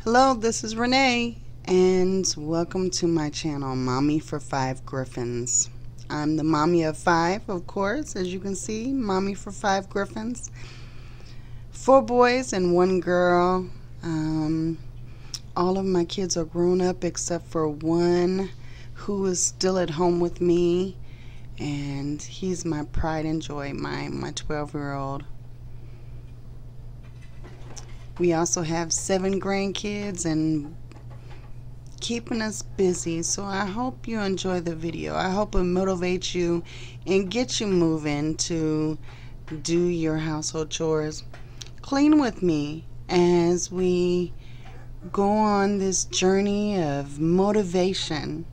Hello, this is Renee, and welcome to my channel, Mommy for 5 Griffins. I'm the mommy of 5, of course, as you can see, Mommy for 5 Griffins. 4 boys and 1 girl. All of my kids are grown up except for one who is still at home with me, and he's my pride and joy, my 12-year-old. We also have 7 grandkids and keeping us busy, so I hope you enjoy the video. I hope it motivates you and gets you moving to do your household chores. Clean with me as we go on this journey of motivation.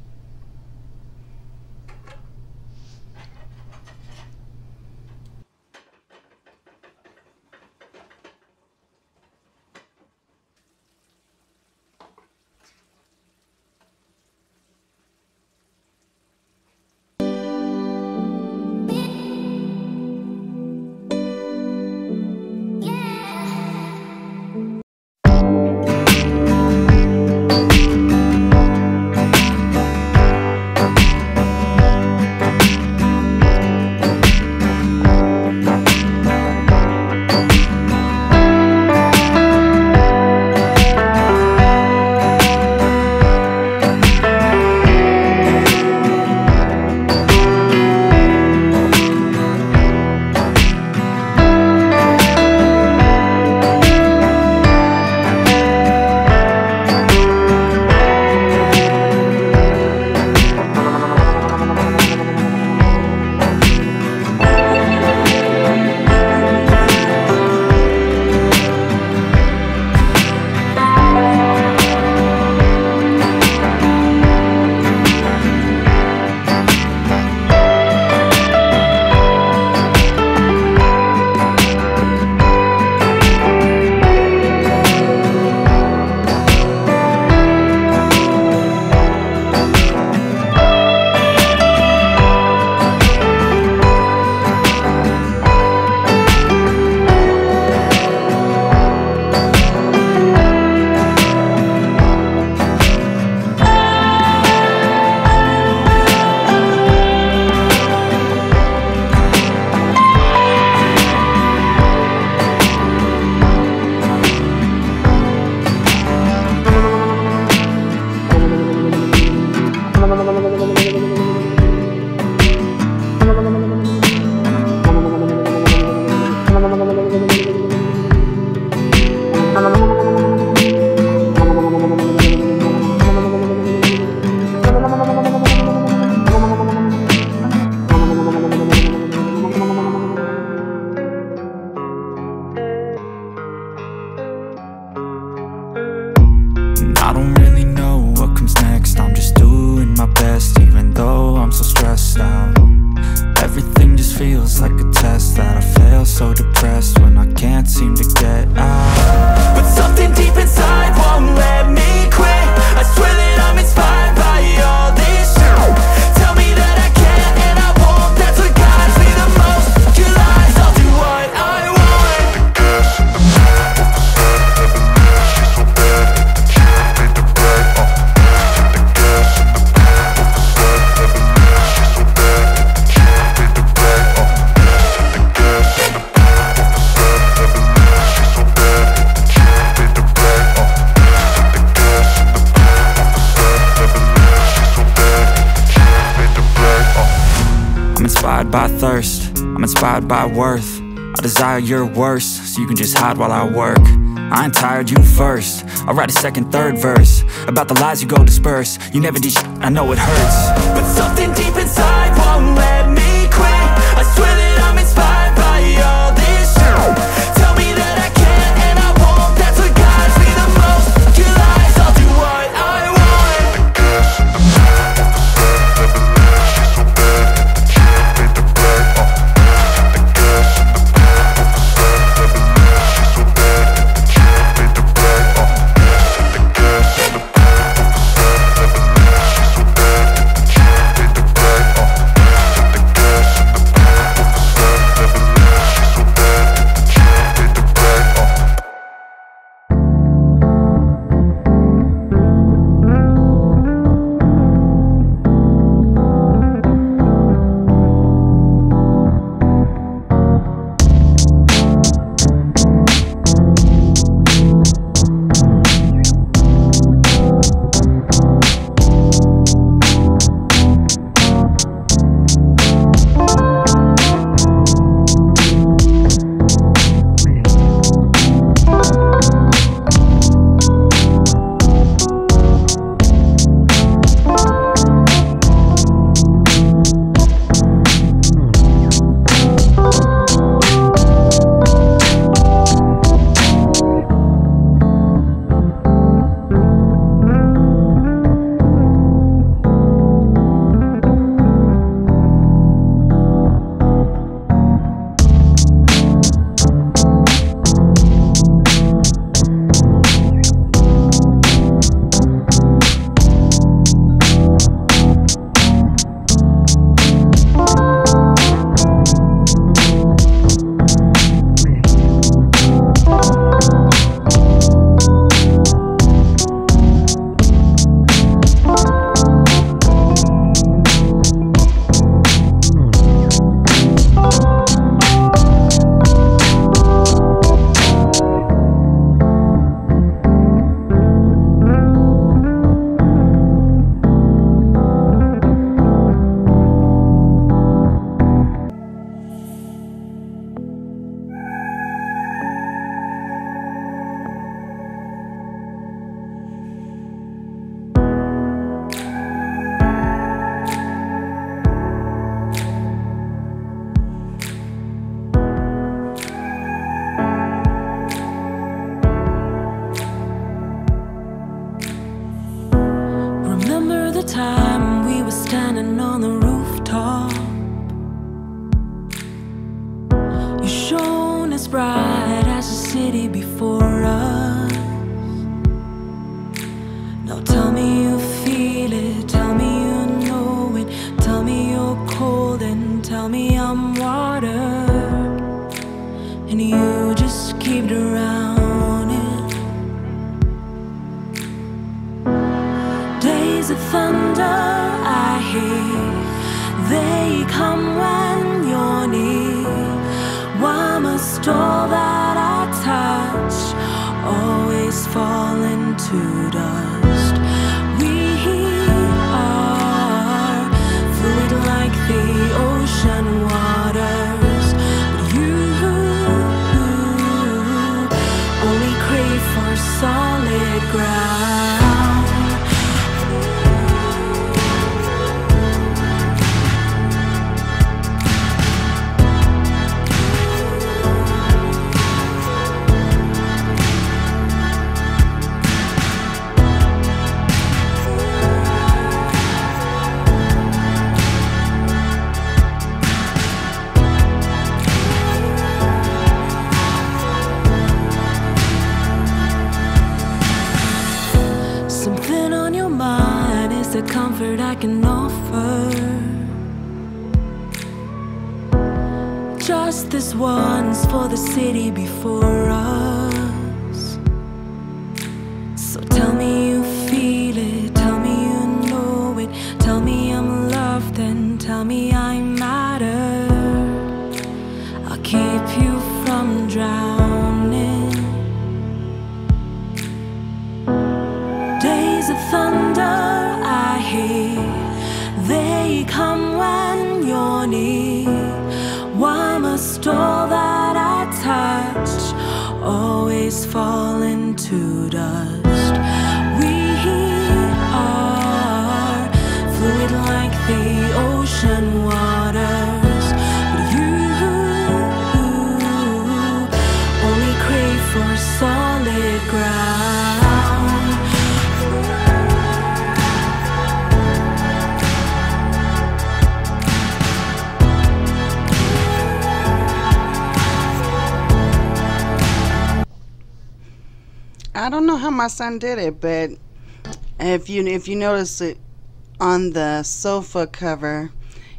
I don't really know what comes next. I'm just doing my best, even though I'm so stressed out. Everything just feels like a test that I fail, so depressed when I can't seem to get out. But something deep inside won't let me quit. I swear that I'm inspired by all this shit. Tell me that I can and I won't. That's what guides me the most. Your lies, I'll do what I want. Inspired by thirst, I'm inspired by worth. I desire your worst, so you can just hide while I work. I ain't tired, you first. I'll write a second, third verse about the lies you go disperse. You never did shit, I know it hurts. But something deep inside won't let me quit. I swear that I'm inspired by all this shit. Tell me that I can and I won't. That's what guides me the most. Your lies, I'll do what I want. as bright as the city before us. Now tell me you feel it, tell me you know it, tell me you're cold and tell me I'm water, and you just keep drowning. Days of thunder I hear, they come when you're near. Why must all that I touch always fall into dust? We are fluid like the ocean waters, but you only crave for solid ground. Something on your mind is the comfort I can offer. Just this once for the city before us. So tell me you feel it, tell me you know it, tell me I'm loved and tell me I matter. I'll keep you from drowning. Days of thunder I hear, they come when you're near. Why must all that I touch always fall into dust? We are fluid like the ocean waters, but you only crave for solid ground. I don't know how my son did it, but if you notice it on the sofa cover,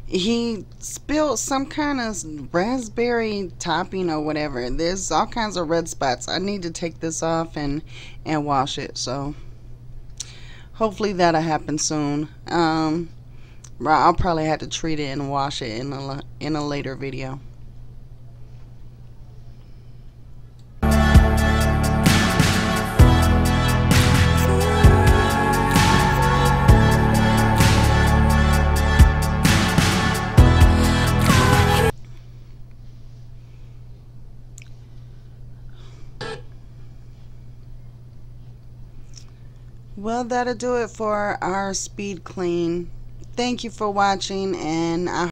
he spilled some kind of raspberry topping or whatever. There's all kinds of red spots. I need to take this off and wash it. So hopefully that'll happen soon. I'll probably have to treat it and wash it in a later video. Well, that'll do it for our speed clean. Thank you for watching, and I